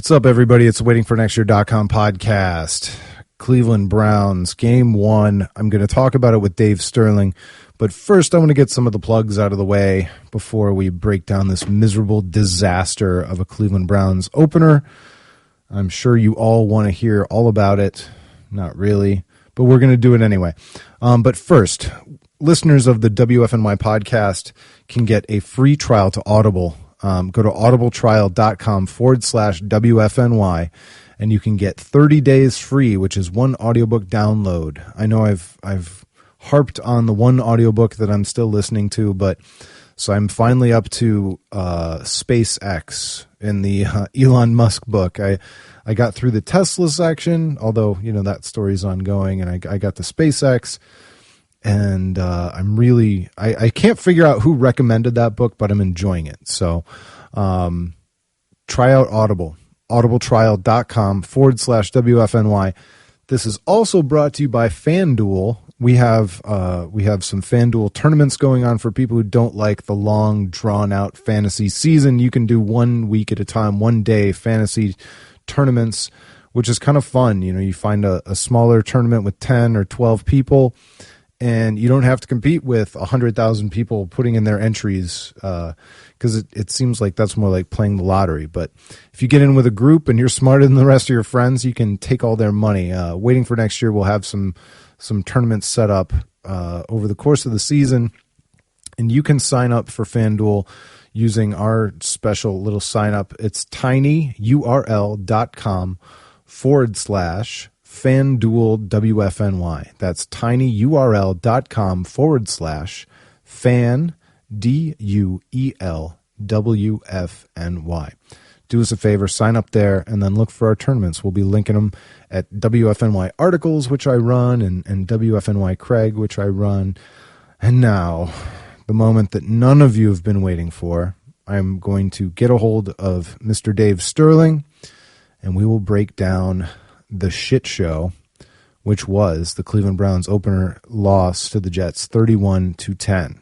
What's up, everybody? It's the waitingfornextyear.com podcast. Cleveland Browns, Game 1. I'm going to talk about it with Dave Sterling, but first I want to get some of the plugs out of the way before we break down this miserable disaster of a Cleveland Browns opener. I'm sure you all want to hear all about it. Not really, but we're going to do it anyway. But first, listeners of the WFNY podcast can get a free trial to Audible. Go to audibletrial.com/WFNY, and you can get 30 days free, which is one audiobook download. I know I've harped on the one audiobook that I'm still listening to, but so I'm finally up to SpaceX in the Elon Musk book. I got through the Tesla section, although that story's ongoing, and I got to SpaceX. And I'm really, I can't figure out who recommended that book, but I'm enjoying it. So try out Audible, audibletrial.com/WFNY. This is also brought to you by FanDuel. We have some FanDuel tournaments going on for people who don't like the long, drawn-out fantasy season. You can do 1 week at a time, 1 day fantasy tournaments, which is kind of fun. You find a smaller tournament with 10 or 12 people, and you don't have to compete with 100,000 people putting in their entries because it seems like that's more like playing the lottery. But if you get in with a group and you're smarter than the rest of your friends, you can take all their money. Waiting for next year, we'll have some tournaments set up over the course of the season, and you can sign up for FanDuel using our special little sign up. It's tinyurl.com/FanDuel WFNY. That's tinyurl.com/FanDuel WFNY. Do us a favor, sign up there, and then look for our tournaments. We'll be linking them at WFNY Articles, which I run, and WFNY Craig, which I run. And now, the moment that none of you have been waiting for, I'm going to get a hold of Mr. Dave Sterling, and we will break down the shit show, which was the Cleveland Browns opener loss to the Jets 31-10.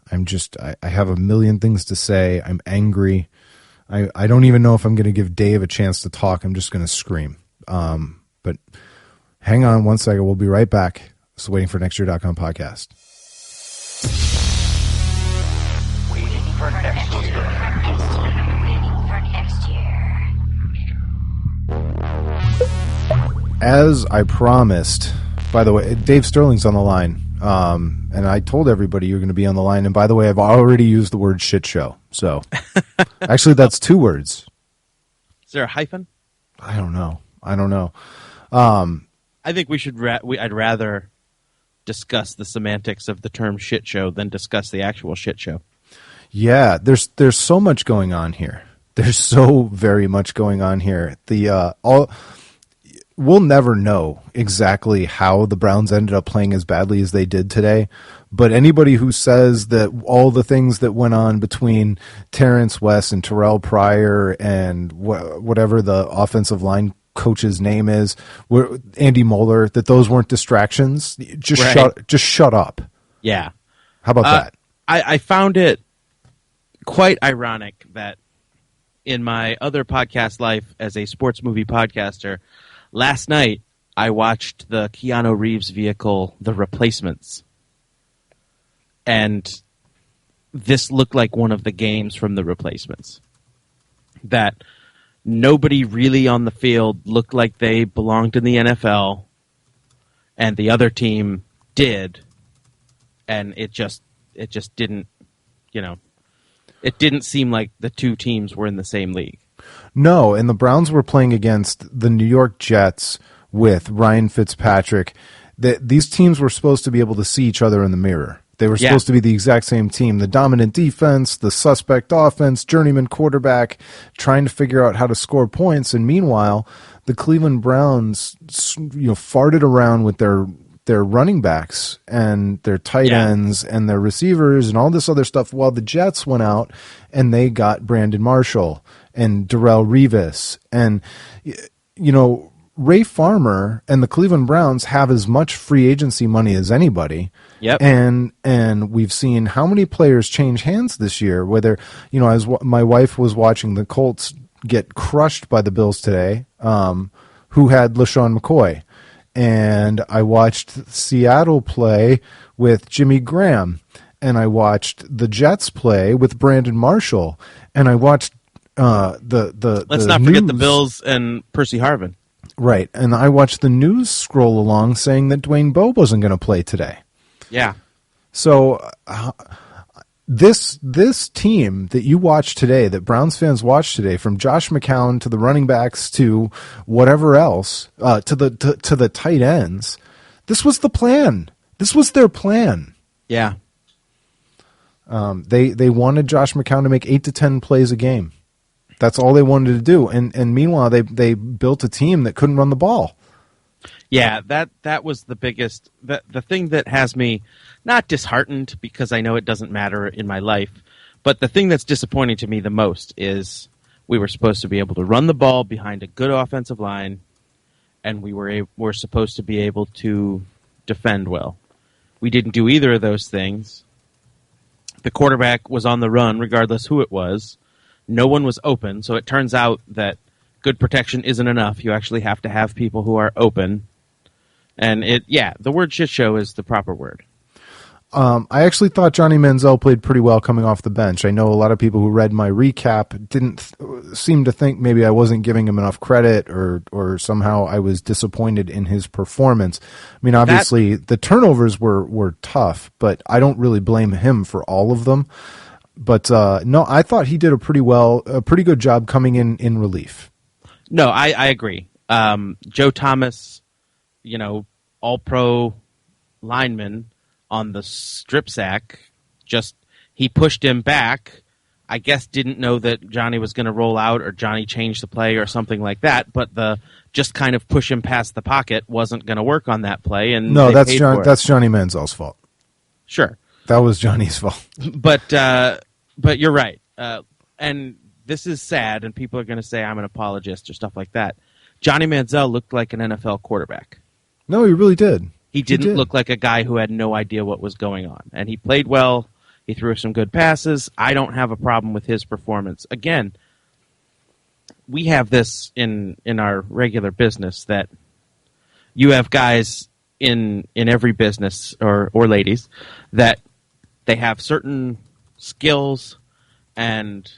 I have a million things to say. I'm angry. I don't even know if I'm going to give Dave a chance to talk. I'm just going to scream. But hang on one second. We'll be right back. It's the Waiting for nextyear.com podcast. Waiting for next year. As I promised, by the way, Dave Sterling's on the line, and I told everybody you were going to be on the line. And by the way, I've already used the word shit show. So actually, that's 2 words. Is there a hyphen? I don't know. I think we should. I'd rather discuss the semantics of the term shit show than discuss the actual shit show. Yeah, there's so much going on here. There's so very much going on here. We'll never know exactly how the Browns ended up playing as badly as they did today, but anybody who says that all the things that went on between Terrence West and Terrell Pryor and whatever the offensive line coach's name is, Andy Moeller, that those weren't distractions, just shut up. Yeah. How about that? I found it quite ironic that in my other podcast life as a sports movie podcaster, last night, I watched the Keanu Reeves vehicle, The Replacements, and this looked like one of the games from The Replacements. That nobody really on the field looked like they belonged in the NFL, and the other team did, and it just didn't, it didn't seem like the two teams were in the same league. No, and the Browns were playing against the New York Jets with Ryan Fitzpatrick. These teams were supposed to be able to see each other in the mirror. They were supposed to be the exact same team. The dominant defense, the suspect offense, journeyman quarterback, trying to figure out how to score points. And meanwhile, the Cleveland Browns, farted around with their running backs and their tight ends and their receivers and all this other stuff, while the Jets went out and they got Brandon Marshall and Darrelle Revis. And, Ray Farmer and the Cleveland Browns have as much free agency money as anybody. Yep. And we've seen how many players change hands this year, whether, my wife was watching the Colts get crushed by the Bills today, who had LaShawn McCoy. And I watched Seattle play with Jimmy Graham. And I watched the Jets play with Brandon Marshall. And I watched Let's not forget the Bills and Percy Harvin. Right. And I watched the news scroll along saying that Dwayne Bowe wasn't going to play today. Yeah. So this team that you watch today, that Browns fans watch today, from Josh McCown to the running backs to whatever else, to the tight ends, this was the plan. This was their plan. Yeah. They wanted Josh McCown to make 8 to 10 plays a game. That's all they wanted to do. And meanwhile, they built a team that couldn't run the ball. Yeah, that was the biggest, the thing that has me not disheartened, because I know it doesn't matter in my life, but the thing that's disappointing to me the most is we were supposed to be able to run the ball behind a good offensive line, and we were supposed to be able to defend well. We didn't do either of those things. The quarterback was on the run, regardless who it was. No one was open, so it turns out that good protection isn't enough. You actually have to have people who are open. And the word shit show is the proper word. I actually thought Johnny Manziel played pretty well coming off the bench. I know a lot of people who read my recap didn't seem to think maybe I wasn't giving him enough credit, or somehow I was disappointed in his performance. I mean, obviously the turnovers were tough, but I don't really blame him for all of them. But no, I thought he did a pretty good job coming in relief. No, I agree. Joe Thomas, all-pro lineman on the strip sack, he pushed him back. I guess didn't know that Johnny was going to roll out, or Johnny changed the play or something like that. But the just kind of push him past the pocket wasn't going to work on that play. And no, that's Johnny Manziel's fault. Sure. That was Johnny's fault. But you're right. And this is sad, and people are going to say I'm an apologist or stuff like that. Johnny Manziel looked like an NFL quarterback. No, he really did. He didn't look like a guy who had no idea what was going on. And he played well. He threw some good passes. I don't have a problem with his performance. Again, we have this in our regular business, that you have guys in every business, or ladies, that they have certain skills and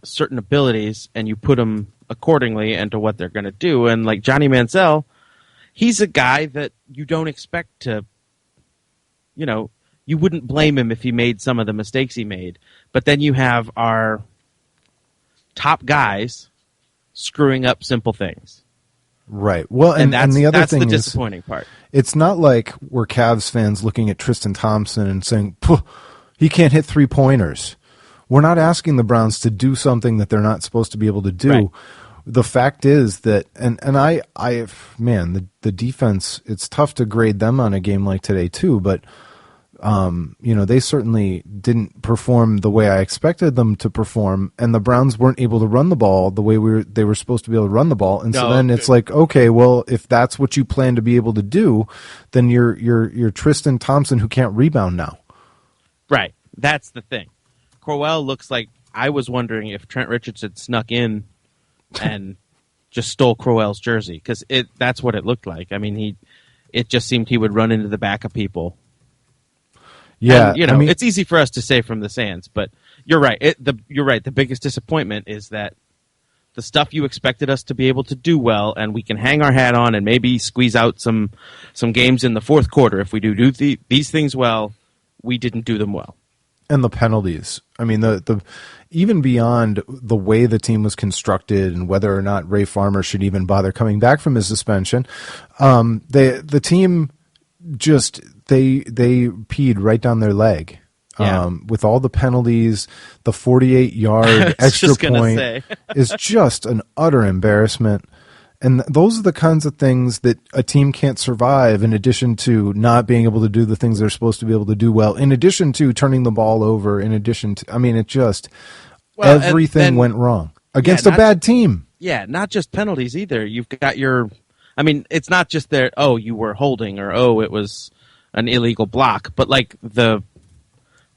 certain abilities, and you put them accordingly into what they're going to do. And like Johnny Manziel, he's a guy that you don't expect to, you wouldn't blame him if he made some of the mistakes he made. But then you have our top guys screwing up simple things. Right. Well, and that's the other thing the disappointing part. It's not like we're Cavs fans looking at Tristan Thompson and saying, he can't hit 3-pointers. We're not asking the Browns to do something that they're not supposed to be able to do. Right. The fact is that, the defense, it's tough to grade them on a game like today too, but they certainly didn't perform the way I expected them to perform, and the Browns weren't able to run the ball the way they were supposed to be able to run the ball. And so then it's like, okay, well, if that's what you plan to be able to do, then you're Tristan Thompson who can't rebound now. Right. That's the thing. Crowell looks like, I was wondering if Trent Richardson snuck in and just stole Crowell's jersey, because that's what it looked like. I mean, it just seemed he would run into the back of people. Yeah, and, it's easy for us to say from the stands, but you're right. You're right. The biggest disappointment is that the stuff you expected us to be able to do well, and we can hang our hat on and maybe squeeze out some games in the fourth quarter if we do these things well. We didn't do them well. And the penalties. I mean, the even beyond the way the team was constructed and whether or not Ray Farmer should even bother coming back from his suspension, the team just they peed right down their leg. Yeah. With all the penalties, the 48-yard extra point is just an utter embarrassment. And those are the kinds of things that a team can't survive, in addition to not being able to do the things they're supposed to be able to do well, in addition to turning the ball over, in addition to, everything went wrong against a bad team. Yeah, not just penalties either. You've got it's not just you were holding, or it was an illegal block, but like the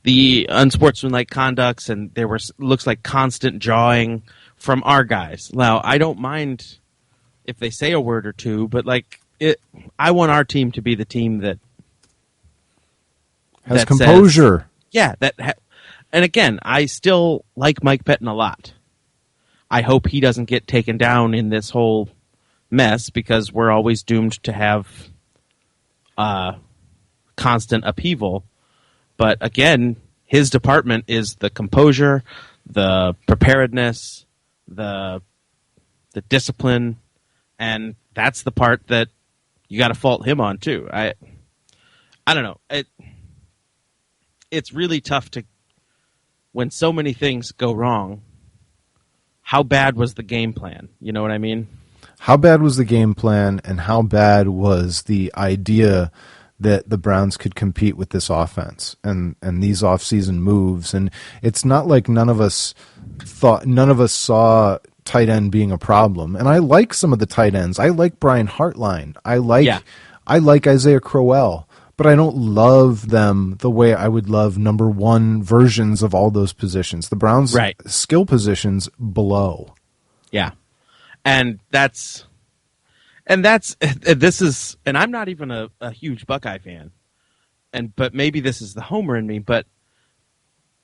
the unsportsmanlike conducts, and there looks like constant jawing from our guys. Now, I don't mind if they say a word or two, but I want our team to be the team that has composure. And again, I still like Mike Pettin a lot. I hope he doesn't get taken down in this whole mess, because we're always doomed to have constant upheaval. But again, his department is the composure, the preparedness, the discipline, and that's the part that you got to fault him on too. I don't know. It's really tough to, when so many things go wrong. How bad was the game plan? You know what I mean? How bad was the game plan, and how bad was the idea that the Browns could compete with this offense and these offseason moves? And it's not like none of us saw tight end being a problem. And I like some of the tight ends. I like Brian Hartline. I like Isaiah Crowell, but I don't love them the way I would love number one versions of all those positions. The Browns' skill positions below. Yeah. And this is, and I'm not even a huge Buckeye fan, but maybe this is the homer in me, but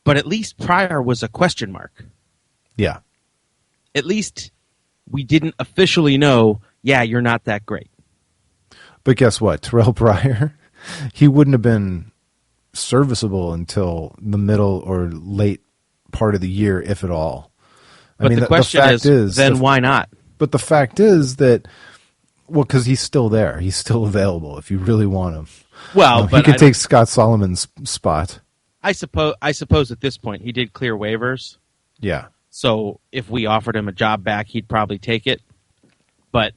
at least Pryor was a question mark. Yeah. At least we didn't officially know, you're not that great. But guess what? Terrell Pryor, he wouldn't have been serviceable until the middle or late part of the year, if at all. But the question is, then why not? But the fact is that, because he's still there. He's still available if you really want him. Well, but he could take Scott Solomon's spot. I suppose at this point he did clear waivers. Yeah. So if we offered him a job back, he'd probably take it. But,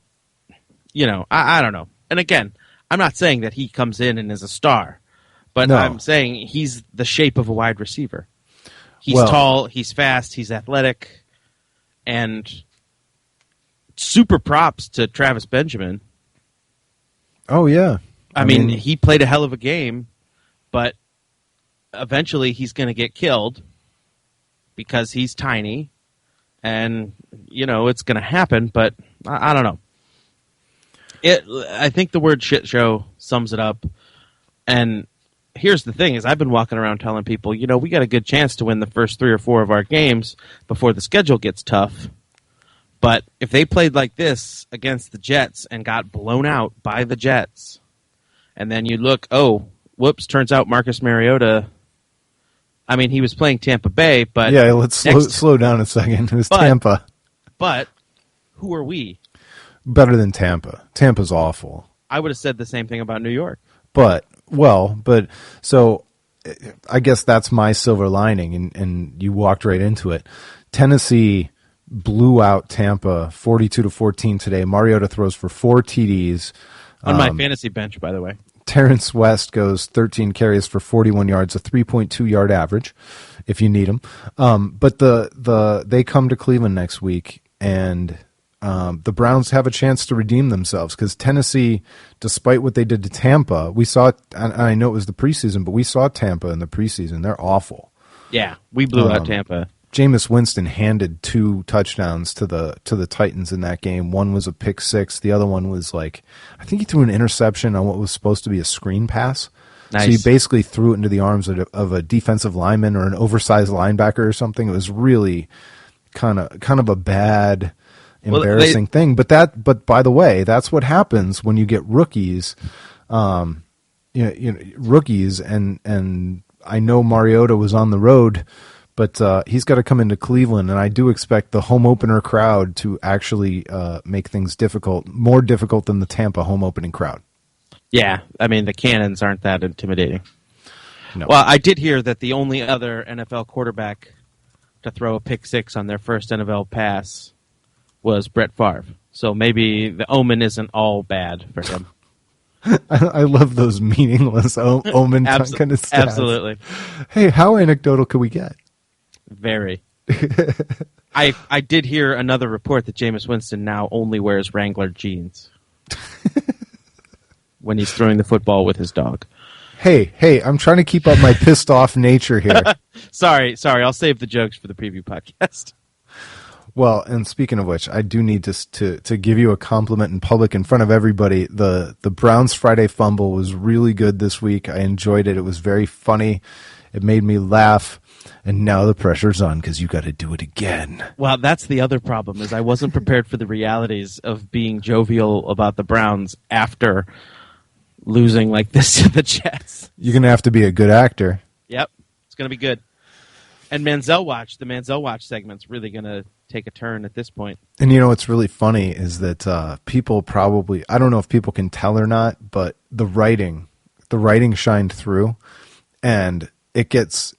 I don't know. And again, I'm not saying that he comes in and is a star, but I'm saying he's the shape of a wide receiver. He's tall, he's fast, he's athletic, and super props to Travis Benjamin. Oh, yeah. I mean, he played a hell of a game, but eventually he's going to get killed because he's tiny, and, it's going to happen, but I don't know. I think the word shit show sums it up, and here's the thing is I've been walking around telling people, we got a good chance to win the first 3 or 4 of our games before the schedule gets tough. But if they played like this against the Jets and got blown out by the Jets, and then you look, turns out Marcus Mariota, he was playing Tampa Bay, but... Yeah, let's slow down a second. It was Tampa. But who are we? Better than Tampa. Tampa's awful. I would have said the same thing about New York. So I guess that's my silver lining, and you walked right into it. Tennessee blew out Tampa 42-14 today. Mariota throws for 4 TDs. On my fantasy bench, by the way. Terrence West goes 13 carries for 41 yards, a 3.2-yard average, if you need him. But they come to Cleveland next week, and the Browns have a chance to redeem themselves, because Tennessee, despite what they did to Tampa, we saw, and I know it was the preseason, but we saw Tampa in the preseason. They're awful. Yeah, we blew out Tampa. Jameis Winston handed 2 touchdowns to the Titans in that game. One was a pick six. The other one was I think he threw an interception on what was supposed to be a screen pass. Nice. So he basically threw it into the arms of a defensive lineman or an oversized linebacker or something. It was really kind of a bad, embarrassing thing. But by the way, that's what happens when you get rookies. Rookies, and I know Mariota was on the road, but he's got to come into Cleveland, and I do expect the home opener crowd to actually make things more difficult than the Tampa home opening crowd. Yeah, the cannons aren't that intimidating. No. Well, I did hear that the only other NFL quarterback to throw a pick six on their first NFL pass was Brett Favre. So maybe the omen isn't all bad for him. I love those meaningless omen kind of stats. Absolutely. Hey, how anecdotal could we get? Very. I did hear another report that Jameis Winston now only wears Wrangler jeans when he's throwing the football with his dog. Hey, I'm trying to keep up my pissed off nature here. Sorry. I'll save the jokes for the preview podcast. Well, and speaking of which, I do need to give you a compliment in public in front of everybody. The Browns Friday Fumble was really good this week. I enjoyed it. It was very funny. It made me laugh. And now the pressure's on because you got to do it again. Well, that's the other problem is I wasn't prepared for the realities of being jovial about the Browns after losing like this to the Jets. You're going to have to be a good actor. Yep, it's going to be good. And the Manziel Watch segment's really going to take a turn at this point. And you know what's really funny is that people probably, I don't know if people can tell or not, but the writing shined through, and it gets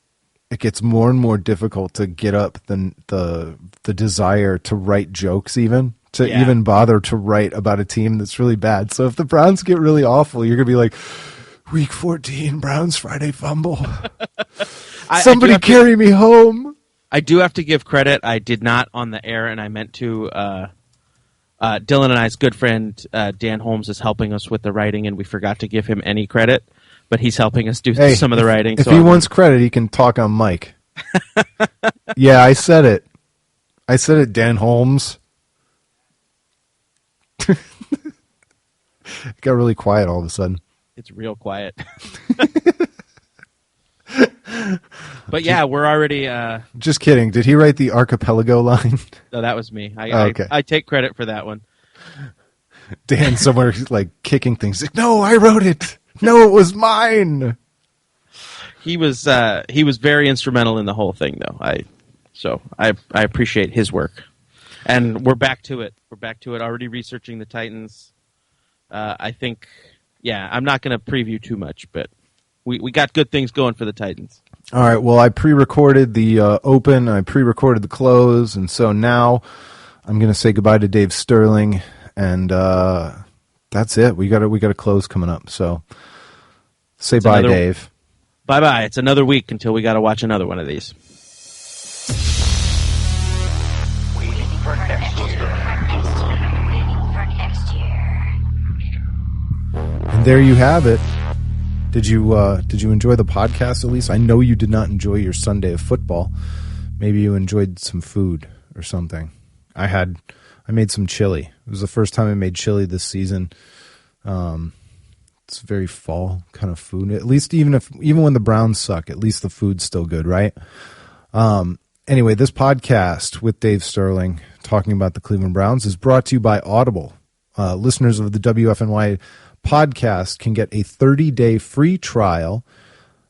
more and more difficult to get up the desire to write jokes, even bother to write about a team that's really bad. So if the Browns get really awful, you're gonna be like, Week 14 Browns Friday Fumble. Somebody carry me home. I do have to give credit. I did not on the air, and I meant to. Dylan and I's good friend Dan Holmes is helping us with the writing, and we forgot to give him any credit. But he's helping us do some of the writing. If he wants credit, he can talk on mic. Yeah, I said it. Dan Holmes. It got really quiet all of a sudden. It's real quiet. But yeah, we're already... Just kidding. Did he write the archipelago line? No, that was me. Okay. I take credit for that one. Dan somewhere like kicking things. No, I wrote it. No, it was mine. He was very instrumental in the whole thing, though. I appreciate his work. And we're back to it. Already researching the Titans. I think, I'm not going to preview too much, but we got good things going for the Titans. All right. Well, I pre-recorded the open. I pre-recorded the close, and so now I'm going to say goodbye to Dave Sterling, and that's it. We got a close coming up. So say bye, Dave. Bye. It's another week until we got to watch another one of these. Waiting for next year. And there you have it. Did you enjoy the podcast at least? I know you did not enjoy your Sunday of football. Maybe you enjoyed some food or something. I made some chili. It was the first time I made chili this season. It's very fall kind of food. At least even when the Browns suck, at least the food's still good, right? Anyway, this podcast with Dave Sterling talking about the Cleveland Browns is brought to you by Audible. Listeners of the WFNY podcast can get a 30-day free trial.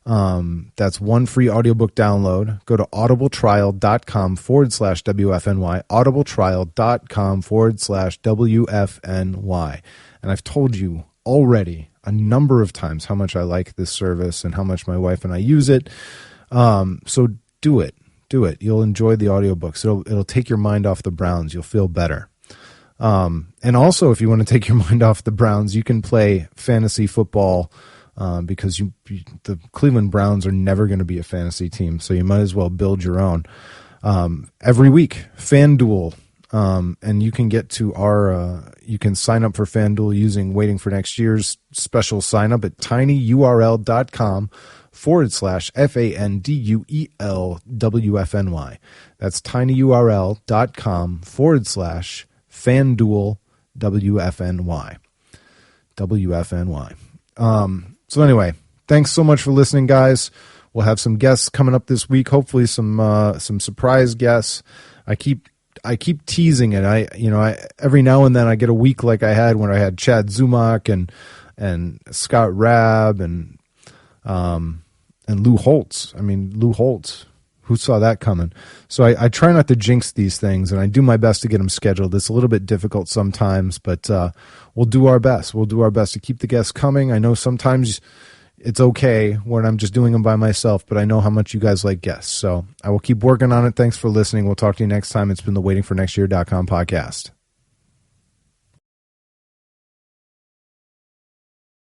That's one free audiobook download. Go to audibletrial.com/WFNY, audibletrial.com/WFNY. And I've told you already a number of times how much I like this service and how much my wife and I use it. So do it. You'll enjoy the audiobooks. It'll take your mind off the Browns. You'll feel better. And also, if you want to take your mind off the Browns, you can play fantasy football because the Cleveland Browns are never going to be a fantasy team, so you might as well build your own. Every week, FanDuel, and you can get to you can sign up for FanDuel using Waiting for Next Year's special sign up at tinyurl.com/FanDuelWFNY. That's tinyurl.com/FanDuel WFNY. So anyway, thanks so much for listening, guys. We'll have some guests coming up this week. Hopefully some surprise guests. I keep teasing it. I every now and then I get a week like I had when I had Chad Zumock and Scott Rabb and Lou Holtz. Lou Holtz. Who saw that coming? So I try not to jinx these things, and I do my best to get them scheduled. It's a little bit difficult sometimes, but we'll do our best. We'll do our best to keep the guests coming. I know sometimes it's okay when I'm just doing them by myself, but I know how much you guys like guests. So I will keep working on it. Thanks for listening. We'll talk to you next time. It's been the waitingfornextyear.com podcast.